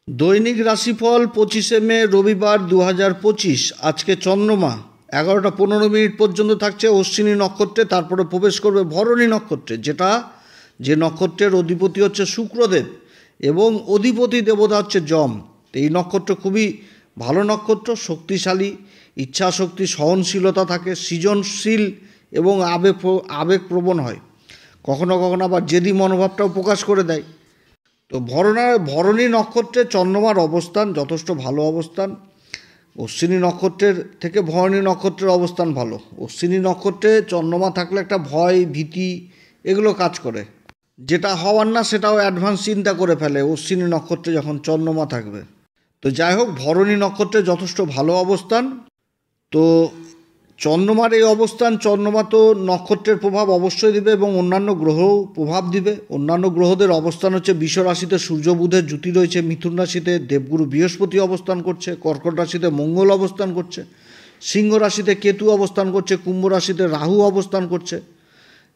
দৈনিক রাশিফল 25শে মে রবিবার 2025। আজকে চন্দ্রমা 11টা 15 মিনিট পর্যন্ত থাকছে অশ্বিনী নক্ষত্রে, তারপরে প্রবেশ করবে ভরণী নক্ষত্রে, যে নক্ষত্রের অধিপতি হচ্ছে শুক্রদেব এবং অধিপতি দেবতা হচ্ছে যম। এই নক্ষত্র খুবই ভালো নক্ষত্র, শক্তিশালী, ইচ্ছাশক্তি, সহনশীলতা থাকে, সৃজনশীল এবং আবেগপ্রবণ হয়। কখনো কখনো আবার জেদি মনোভাবটাও প্রকাশ করে দেয়। তো ভরণী নক্ষত্রে চন্দ্রমার অবস্থান যথেষ্ট ভালো অবস্থান। অশ্বিনী নক্ষত্রের থেকে ভরণী নক্ষত্রের অবস্থান ভালো। অশ্বিনী নক্ষত্রে চন্দ্রমা থাকলে একটা ভয়, ভীতি এগুলো কাজ করে, যেটা হওয়ার না সেটাও অ্যাডভান্স চিন্তা করে ফেলে অশ্বিনী নক্ষত্রে যখন চন্দ্রমা থাকবে। তো যাই হোক, ভরণী নক্ষত্রে যথেষ্ট ভালো অবস্থান। তো চন্দ্রমার এই অবস্থান, চন্দ্রমা তো নক্ষত্রের প্রভাব অবশ্যই দিবে এবং অন্যান্য গ্রহও প্রভাব দিবে। অন্যান্য গ্রহদের অবস্থান হচ্ছে বৃষ রাশিতে সূর্য বুধের জুতি রয়েছে, মিথুন রাশিতে দেবগুরু বৃহস্পতি অবস্থান করছে, কর্কট রাশিতে মঙ্গল অবস্থান করছে, সিংহ রাশিতে কেতু অবস্থান করছে, কুম্ভ রাশিতে রাহু অবস্থান করছে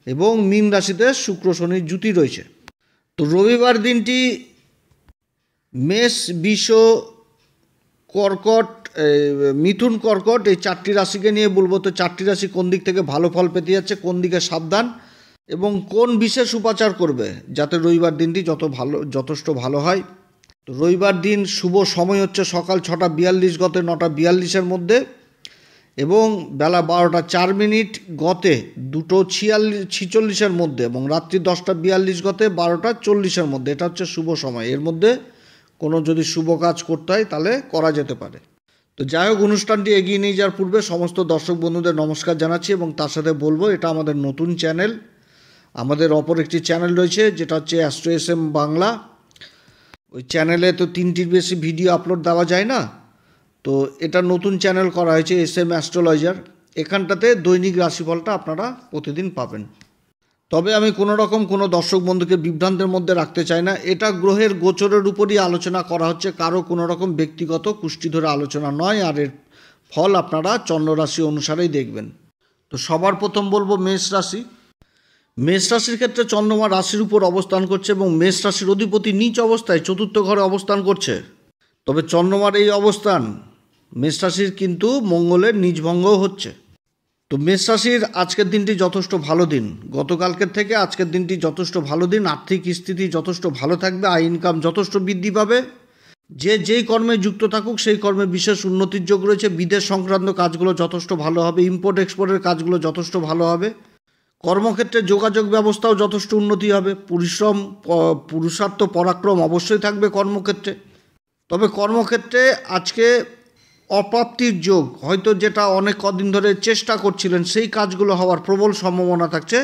এবং মীন রাশিতে শুক্র শনির জুতি রয়েছে। তো রবিবার দিনটি মেষ, বৃষ, কর্কট, মিথুন, কর্কট এই 4টি রাশিকে নিয়ে বলবো। তো 4টি রাশি কোন দিক থেকে ভালো ফল পেতে যাচ্ছে, কোন দিকে সাবধান এবং কোন বিশেষ উপাচার করবে যাতে রবিবার দিনটি যথেষ্ট ভালো হয়। তো রবিবার দিন শুভ সময় হচ্ছে সকাল 6টা 42 গতে 9টা 42-এর মধ্যে এবং বেলা 12টা 4 মিনিট গতে 2টো 46-এর মধ্যে এবং রাত্রি 10টা 42 গতে 12টা 40-এর মধ্যে। এটা হচ্ছে শুভ সময়। এর মধ্যে কোনো যদি শুভ কাজ করতে হয় তাহলে করা যেতে পারে। তো যাই হোক, অনুষ্ঠানটি এগিয়ে নিয়ে যাওয়ার পূর্বে সমস্ত দর্শক বন্ধুদের নমস্কার জানাচ্ছি এবং তার সাথে বলবো এটা আমাদের নতুন চ্যানেল। আমাদের অপর একটি চ্যানেল রয়েছে যেটা হচ্ছে অ্যাস্ট্রো SM বাংলা। ওই চ্যানেলে তো 3টির বেশি ভিডিও আপলোড দেওয়া যায় না, তো এটা নতুন চ্যানেল করা হয়েছে SM অ্যাস্ট্রোলজার। এখানটাতে দৈনিক রাশিফলটা আপনারা প্রতিদিন পাবেন। তবে আমি কোনো দর্শক বন্ধুকে বিভ্রান্তের মধ্যে রাখতে চাই না। এটা গ্রহের গোচরের উপরই আলোচনা করা হচ্ছে, কারো কোনো রকম ব্যক্তিগত কুষ্টি ধরে আলোচনা নয়। আর এর ফল আপনারা চন্দ্র রাশি অনুসারেই দেখবেন। তো সবার প্রথম বলবো মেষ রাশি। মেষ রাশির ক্ষেত্রে চন্দ্রমা রাশির উপর অবস্থান করছে এবং মেষ রাশির অধিপতি নিচ অবস্থায় 4র্থ ঘরে অবস্থান করছে। তবে চন্দ্রমার এই অবস্থান মেষ রাশির কিন্তু মঙ্গলের নীচভঙ্গও হচ্ছে। তো মেষ রাশির আজকের দিনটি যথেষ্ট ভালো দিন। গতকালকের থেকে আজকের দিনটি যথেষ্ট ভালো দিন। আর্থিক স্থিতি যথেষ্ট ভালো থাকবে, আয় ইনকাম যথেষ্ট বৃদ্ধি পাবে। যেই কর্মে যুক্ত থাকুক সেই কর্মে বিশেষ উন্নতির যোগ রয়েছে। বিদেশ সংক্রান্ত কাজগুলো যথেষ্ট ভালো হবে, ইম্পোর্ট এক্সপোর্টের কাজগুলো যথেষ্ট ভালো হবে। কর্মক্ষেত্রে যোগাযোগ ব্যবস্থাও যথেষ্ট উন্নতি হবে। পুরুষার্থ পরাক্রম অবশ্যই থাকবে কর্মক্ষেত্রে। তবে কর্মক্ষেত্রে আজকে অপ্রাপ্তির যোগ, হয়তো যেটা অনেক কদিন ধরে চেষ্টা করছিলেন সেই কাজগুলো হওয়ার প্রবল সম্ভাবনা থাকছে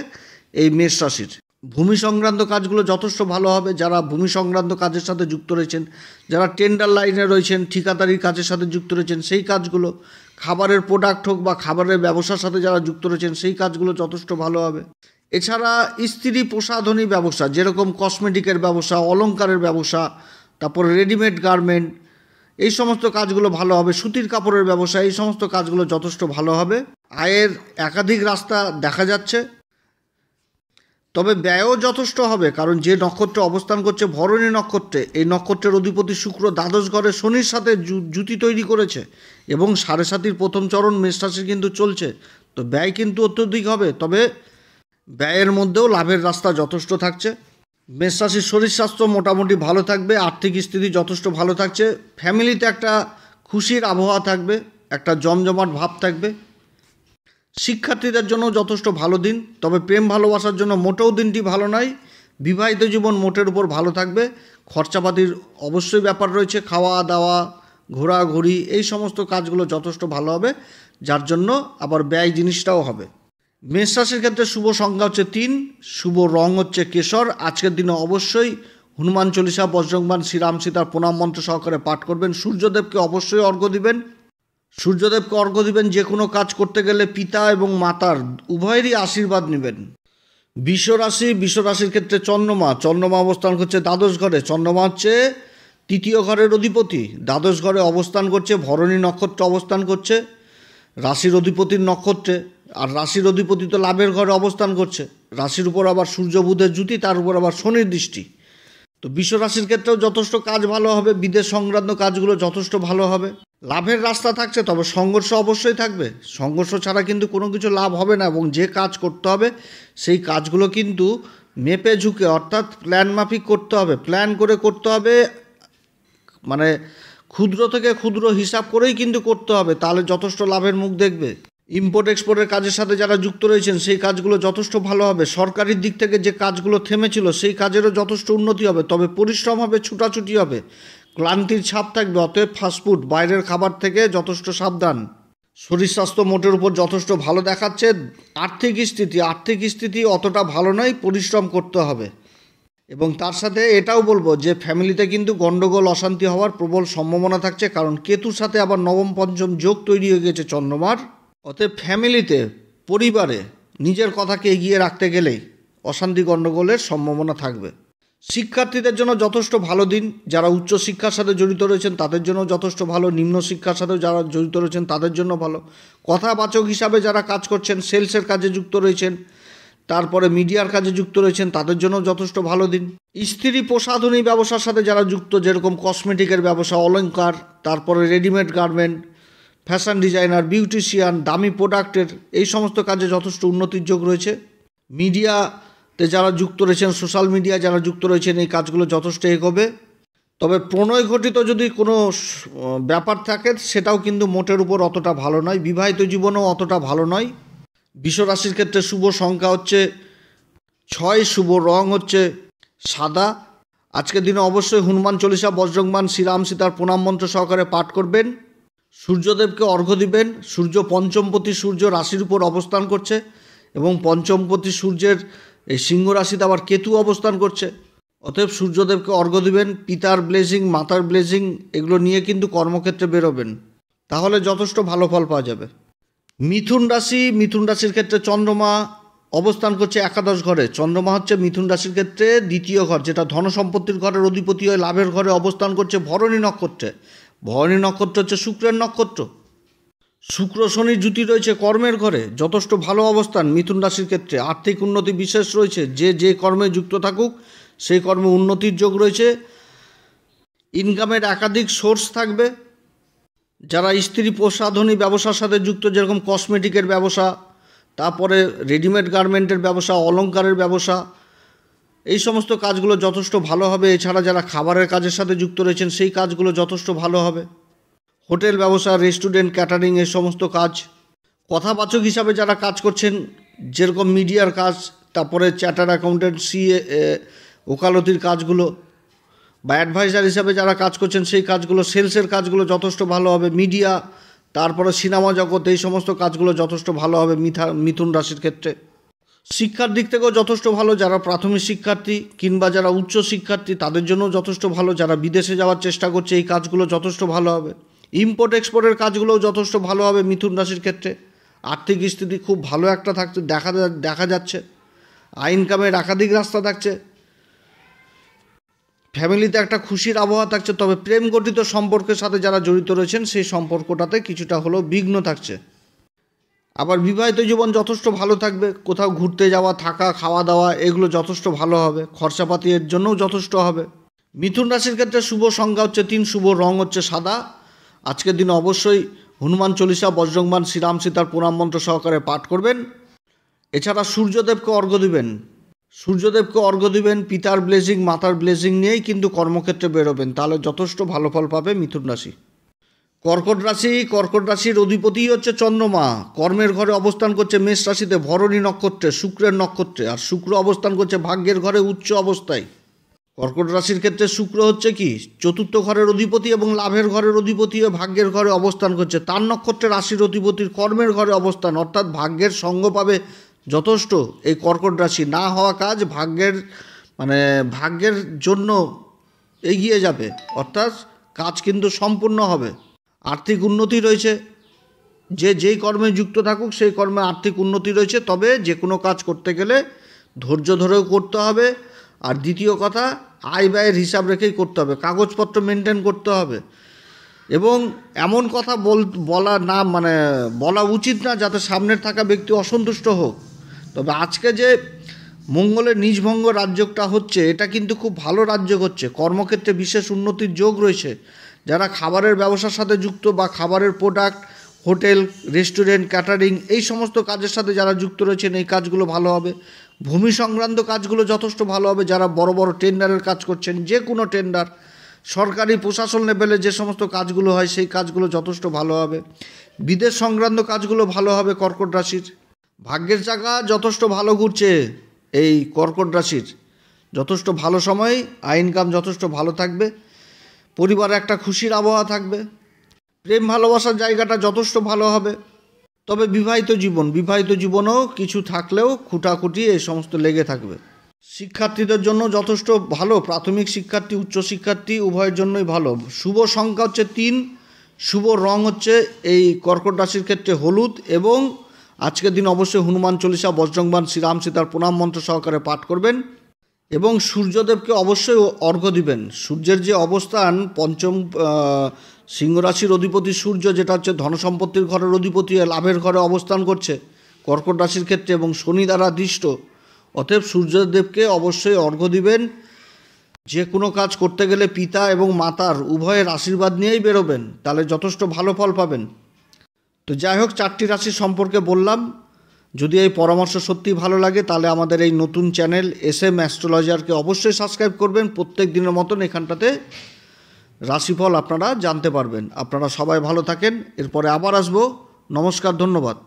এই মেষ রাশির। ভূমি সংক্রান্ত কাজগুলো যথেষ্ট ভালো হবে। যারা ভূমি সংক্রান্ত কাজের সাথে যুক্ত রয়েছেন, যারা টেন্ডার লাইনে রয়েছেন, ঠিকাদারির কাজের সাথে যুক্ত রয়েছেন সেই কাজগুলো, খাবারের প্রোডাক্ট হোক বা খাবারের ব্যবসার সাথে যারা যুক্ত রয়েছেন সেই কাজগুলো যথেষ্ট ভালো হবে। এছাড়া স্ত্রী প্রসাধনী ব্যবসা, যেরকম কসমেটিকের ব্যবসা, অলংকারের ব্যবসা, তারপর রেডিমেড গার্মেন্ট, এই সমস্ত কাজগুলো ভালো হবে। সুতির কাপড়ের ব্যবসা, এই সমস্ত কাজগুলো যথেষ্ট ভালো হবে। আয়ের একাধিক রাস্তা দেখা যাচ্ছে। তবে ব্যয়ও যথেষ্ট হবে, কারণ যে নক্ষত্রে অবস্থান করছে ভরণী নক্ষত্রে, এই নক্ষত্রের অধিপতি শুক্র দ্বাদশ ঘরে শনির সাথে জুতি তৈরি করেছে এবং 7.5 প্রথম চরণ মেষ রাশির কিন্তু চলছে। তো ব্যয় কিন্তু অত্যধিক হবে, তবে ব্যয়ের মধ্যেও লাভের রাস্তা যথেষ্ট থাকছে। মেষ রাশির শরীর স্বাস্থ্য মোটামুটি ভালো থাকবে, আর্থিক স্থিতি যথেষ্ট ভালো থাকছে। ফ্যামিলিতে একটা খুশির আবহাওয়া থাকবে, একটা জমজমাট ভাব থাকবে। শিক্ষার্থীদের জন্য যথেষ্ট ভালো দিন, তবে প্রেম ভালোবাসার জন্য মোটেও দিনটি ভালো নয়। বিবাহিত জীবন মোটের উপর ভালো থাকবে। খরচাপাতির অবশ্যই ব্যাপার রয়েছে, খাওয়া দাওয়া, ঘোরাঘুরি, এই সমস্ত কাজগুলো যথেষ্ট ভালো হবে, যার জন্য আবার ব্যয় জিনিসটাও হবে। মেষ রাশির ক্ষেত্রে শুভ সংখ্যা হচ্ছে 3, শুভ রং হচ্ছে কেশর। আজকের দিনে অবশ্যই হনুমান চল্লিশা, বজরংবাণ, শ্রীরাম সীতার প্রণাম মন্ত্র সহকারে পাঠ করবেন। সূর্যদেবকে অবশ্যই অর্ঘ্য দিবেন। যে কোনো কাজ করতে গেলে পিতা এবং মাতার উভয়েরই আশীর্বাদ নেবেন। বৃষ রাশির ক্ষেত্রে চন্দ্রমা অবস্থান করছে দ্বাদশ ঘরে। চন্দ্রমা হচ্ছে 3য় ঘরের অধিপতি, দ্বাদশ ঘরে অবস্থান করছে, ভরণী নক্ষত্রে অবস্থান করছে, রাশির অধিপতির নক্ষত্রে। আর রাশির অধিপতি তো লাভের ঘরে অবস্থান করছে। রাশির উপর আবার সূর্য বুধের জুতি, তার উপর আবার শনির দৃষ্টি। তো বৃষ রাশির ক্ষেত্রেও যথেষ্ট কাজ ভালো হবে, বিদেশ সংক্রান্ত কাজগুলো যথেষ্ট ভালো হবে। লাভের রাস্তা থাকছে, তবে সংঘর্ষ অবশ্যই থাকবে। সংঘর্ষ ছাড়া কিন্তু কোনো কিছু লাভ হবে না, এবং যে কাজ করতে হবে সেই কাজগুলো কিন্তু মেপে ঝুঁকে অর্থাৎ প্ল্যান মাফিক করতে হবে, প্ল্যান করে করতে হবে, মানে ক্ষুদ্র থেকে ক্ষুদ্র হিসাব করেই কিন্তু করতে হবে, তাহলে যথেষ্ট লাভের মুখ দেখবে। ইম্পোর্ট এক্সপোর্টের কাজের সাথে যারা যুক্ত রয়েছেন সেই কাজগুলো যথেষ্ট ভালো হবে। সরকারের দিক থেকে যে কাজগুলো থেমেছিল সেই কাজেরও যথেষ্ট উন্নতি হবে, তবে পরিশ্রম হবে, ছুটাছুটি হবে, ক্লান্তির ছাপ থাকবে। অতএব ফাস্টফুড বাইরের খাবার থেকে যথেষ্ট সাবধান। শরীর স্বাস্থ্য মোটের উপর যথেষ্ট ভালো দেখাচ্ছে। আর্থিক স্থিতি অতটা ভালো নয়, পরিশ্রম করতে হবে। এবং তার সাথে এটাও বলবো যে ফ্যামিলিতে কিন্তু গণ্ডগোল অশান্তি হওয়ার প্রবল সম্ভাবনা থাকছে, কারণ কেতুর সাথে আবার নবম পঞ্চম যোগ তৈরি হয়ে গেছে চন্দ্রমার। অতএব ফ্যামিলিতে, পরিবারে নিজের কথাকে এগিয়ে রাখতে গেলেই অশান্তি গণ্ডগোলের সম্ভাবনা থাকবে। শিক্ষার্থীদের জন্য যথেষ্ট ভালো দিন। যারা উচ্চ শিক্ষার সাথে জড়িত রয়েছেন তাদের জন্য যথেষ্ট ভালো, নিম্ন শিক্ষার সাথেও যারা জড়িত রয়েছেন তাদের জন্য ভালো। কথাবাচক হিসাবে যারা কাজ করছেন, সেলসের কাজে যুক্ত রয়েছেন, তারপরে মিডিয়ার কাজে যুক্ত রয়েছেন, তাদের জন্য যথেষ্ট ভালো দিন। স্ত্রী প্রসাধনী ব্যবসার সাথে যারা যুক্ত, যেরকম কসমেটিকের ব্যবসা, অলংকার, তারপরে readymade garment, fashion designer, beautician, দামি প্রোডাক্টের, এই সমস্ত কাজে যথেষ্ট উন্নতির যোগ রয়েছে। মিডিয়াতে যারা যুক্ত রয়েছেন, সোশ্যাল মিডিয়া যারা যুক্ত রয়েছেন, এই কাজগুলো যথেষ্ট এগোবে। তবে প্রণয় ঘটিত যদি কোনো ব্যাপার থাকে সেটাও কিন্তু মোটের উপর অতটা ভালো নয়, বিবাহিত জীবনেও অতটা ভালো নয়। বৃষ রাশির ক্ষেত্রে শুভ সংখ্যা হচ্ছে 6, শুভ রং হচ্ছে সাদা। আজকের দিনে অবশ্যই হনুমান চল্লিশা, বজ্রংবাণ, শ্রীরাম সীতার প্রণাম মন্ত্র সহকারে পাঠ করবেন। সূর্যদেবকে অর্ঘ্য দিবেন। সূর্য পঞ্চমপতি সূর্য রাশির উপর অবস্থান করছে, এবং পঞ্চমপতি সূর্যের এই সিংহ রাশিতে আবার কেতু অবস্থান করছে। অতএব সূর্যদেবকে অর্ঘ্য দিবেন, পিতার ব্লেসিং, মাতার ব্লেসিং এগুলো নিয়ে কিন্তু কর্মক্ষেত্রে বেরোবেন, তাহলে যথেষ্ট ভালো ফল পাওয়া যাবে। মিথুন রাশির ক্ষেত্রে চন্দ্রমা অবস্থান করছে একাদশ ঘরে। চন্দ্রমা হচ্ছে মিথুন রাশির ক্ষেত্রে দ্বিতীয় ঘর, যেটা ধনসম্পত্তির ঘরের অধিপতি হয়ে লাভের ঘরে অবস্থান করছে ভরণী নক্ষত্রে। ভরণী নক্ষত্র হচ্ছে শুক্রের নক্ষত্র। শুক্র শনি জুতি রয়েছে কর্মের ঘরে, যথেষ্ট ভালো অবস্থান মিথুন রাশির ক্ষেত্রে। আর্থিক উন্নতি বিশেষ রয়েছে, যে কর্মে যুক্ত থাকুক সেই কর্মে উন্নতির যোগ রয়েছে। ইনকামের একাধিক সোর্স থাকবে। যারা স্ত্রী প্রসাধনী ব্যবসার সাথে যুক্ত, যেরকম কসমেটিকের ব্যবসা, তারপরে রেডিমেড গার্মেন্টের ব্যবসা, অলংকারের ব্যবসা, এই সমস্ত কাজগুলো যথেষ্ট ভালো হবে। এছাড়া যারা খাবারের কাজের সাথে যুক্ত রয়েছেন সেই কাজগুলো যথেষ্ট ভালো হবে। হোটেল ব্যবসা, রেস্টুরেন্ট, ক্যাটারিং, এই সমস্ত কাজ। কথাবাচক হিসাবে যারা কাজ করছেন, যেরকম মিডিয়ার কাজ, তারপরে চার্টার্ড অ্যাকাউন্টেন্ট, সিএ, ওকালতির কাজগুলো, বা অ্যাডভাইজার হিসাবে যারা কাজ করছেন সেই কাজগুলো, সেলসের কাজগুলো যথেষ্ট ভালো হবে। মিডিয়া, তারপরে সিনেমা জগৎ, এই সমস্ত কাজগুলো যথেষ্ট ভালো হবে মিথুন রাশির ক্ষেত্রে। শিক্ষার দিক থেকেও যথেষ্ট ভালো। যারা প্রাথমিক শিক্ষার্থী কিংবা যারা উচ্চ শিক্ষার্থী তাদের জন্য যথেষ্ট ভালো। যারা বিদেশে যাওয়ার চেষ্টা করছে এই কাজগুলো যথেষ্ট ভালো হবে। ইম্পোর্ট এক্সপোর্টের কাজগুলোও যথেষ্ট ভালো হবে মিথুন রাশির ক্ষেত্রে। আর্থিক স্থিতি খুব ভালো একটা থাকছে, দেখা যাচ্ছে। ইনকামের একাধিক রাস্তা থাকছে। ফ্যামিলিতে একটা খুশির আবহাওয়া থাকছে। তবে প্রেম গঠিত সম্পর্কের সাথে যারা জড়িত রয়েছেন সেই সম্পর্কটাতে কিছুটা হলেও বিঘ্ন থাকছে। আবার বিবাহিত জীবন যথেষ্ট ভালো থাকবে। কোথাও ঘুরতে যাওয়া, থাকা, খাওয়া দাওয়া এগুলো যথেষ্ট ভালো হবে। খরচাপাতি এর জন্যও যথেষ্ট হবে। মিথুন রাশির ক্ষেত্রে শুভ সংখ্যা হচ্ছে 3, শুভ রং হচ্ছে সাদা। আজকের দিনে অবশ্যই হনুমান চল্লিশা, বজ্রংবাণ, শ্রীরাম সীতার প্রণাম মন্ত্র সহকারে পাঠ করবেন। এছাড়া সূর্যদেবকে অর্ঘ্য দিবেন। পিতার ব্লেসিং, মাতার ব্লেসিং নিয়েই কিন্তু কর্মক্ষেত্রে বেরোবেন, তাহলে যথেষ্ট ভালো ফল পাবে মিথুন রাশি। কর্কট রাশির অধিপতি হচ্ছে চন্দ্রমা। কর্মের ঘরে অবস্থান করছে মেষ রাশিতে ভরণী নক্ষত্রে, শুক্রের নক্ষত্রে। আর শুক্র অবস্থান করছে ভাগ্যের ঘরে উচ্চ অবস্থায়। কর্কট রাশির ক্ষেত্রে শুক্র হচ্ছে কি চতুর্থ ঘরের অধিপতি, এবং লাভের ঘরের অধিপতি ও ভাগ্যের ঘরে অবস্থান করছে। তার নক্ষত্রে রাশির অধিপতির কর্মের ঘরে অবস্থান, অর্থাৎ ভাগ্যের সঙ্গ পাবে যথেষ্ট। এই কর্কট রাশি না হওয়া কাজ ভাগ্যের জন্য এগিয়ে যাবে, অর্থাৎ কাজ কিন্তু সম্পূর্ণ হবে। আর্থিক উন্নতি রয়েছে। যেই কর্মে যুক্ত থাকুক সেই কর্মে আর্থিক উন্নতি রয়েছে। তবে যে কোনো কাজ করতে গেলে ধৈর্য ধরেও করতে হবে। আর দ্বিতীয় কথা, আয় ব্যয়ের হিসাব রেখেই করতে হবে, কাগজপত্র মেনটেন করতে হবে। এবং এমন কথা বলা উচিত না যাতে সামনের থাকা ব্যক্তি অসন্তুষ্ট হোক। তবে আজকে যে মঙ্গলের নিজভঙ্গ রাজযোগটা হচ্ছে, এটা কিন্তু খুব ভালো রাজযোগ হচ্ছে। কর্মক্ষেত্রে বিশেষ উন্নতির যোগ রয়েছে। যারা খাবারের ব্যবসার সাথে যুক্ত বা খাবারের প্রোডাক্ট, হোটেল, রেস্টুরেন্ট, ক্যাটারিং এই সমস্ত কাজের সাথে যারা যুক্ত রয়েছেন এই কাজগুলো ভালো হবে। ভূমি সংক্রান্ত কাজগুলো যথেষ্ট ভালো হবে। যারা বড় বড় টেন্ডারের কাজ করছেন, যে কোনো টেন্ডার, সরকারি প্রশাসন লেভেলে যে সমস্ত কাজগুলো হয় সেই কাজগুলো যথেষ্ট ভালো হবে। বিদেশ সংক্রান্ত কাজগুলো ভালো হবে কর্কট রাশির। ভাগ্যের চাকা যথেষ্ট ভালো ঘুরছে এই কর্কট রাশির, যথেষ্ট ভালো সময়, আয় ইনকাম যথেষ্ট ভালো থাকবে, পরিবারে একটা খুশির আবহাওয়া থাকবে, প্রেম ভালোবাসার জায়গাটা যথেষ্ট ভালো হবে। তবে বিবাহিত জীবনেও কিছু থাকলেও খুঁটাখুটি এই সমস্ত লেগে থাকবে। শিক্ষার্থীদের জন্য যথেষ্ট ভালো, প্রাথমিক শিক্ষার্থী, উচ্চশিক্ষার্থী উভয়ের জন্যই ভালো। শুভ সংখ্যা হচ্ছে 3, শুভ রং হচ্ছে এই কর্কট রাশির ক্ষেত্রে হলুদ, এবং আজকের দিন অবশ্যই হনুমান চল্লিশা, বজরংবাণ, শ্রীরাম সীতার প্রণাম মন্ত্র সহকারে পাঠ করবেন এবং সূর্যদেবকে অবশ্যই অর্ঘ্য দিবেন। সূর্যের যে অবস্থান, পঞ্চম সিংহ রাশির অধিপতি সূর্য, যেটা হচ্ছে ধনসম্পত্তির ঘরের অধিপতি, লাভের ঘরে অবস্থান করছে কর্কট রাশির ক্ষেত্রে এবং শনি দ্বারা দৃষ্ট। অতএব সূর্যদেবকে অবশ্যই অর্ঘ্য দিবেন। যে কোনো কাজ করতে গেলে পিতা এবং মাতার উভয়ের আশীর্বাদ নিয়েই বেরোবেন, তাহলে যথেষ্ট ভালো ফল পাবেন। তো যাই হোক, 4টি রাশি সম্পর্কে বললাম। যদি এই পরামর্শ সত্যি ভালো লাগে তাহলে আমাদের এই নতুন চ্যানেল SM অ্যাস্ট্রোলজারকে অবশ্যই সাবস্ক্রাইব করবেন। প্রত্যেক দিনের মতন এখানটাতে রাশিফল আপনারা জানতে পারবেন। আপনারা সবাই ভালো থাকেন। এরপরে আবার আসবো। নমস্কার, ধন্যবাদ।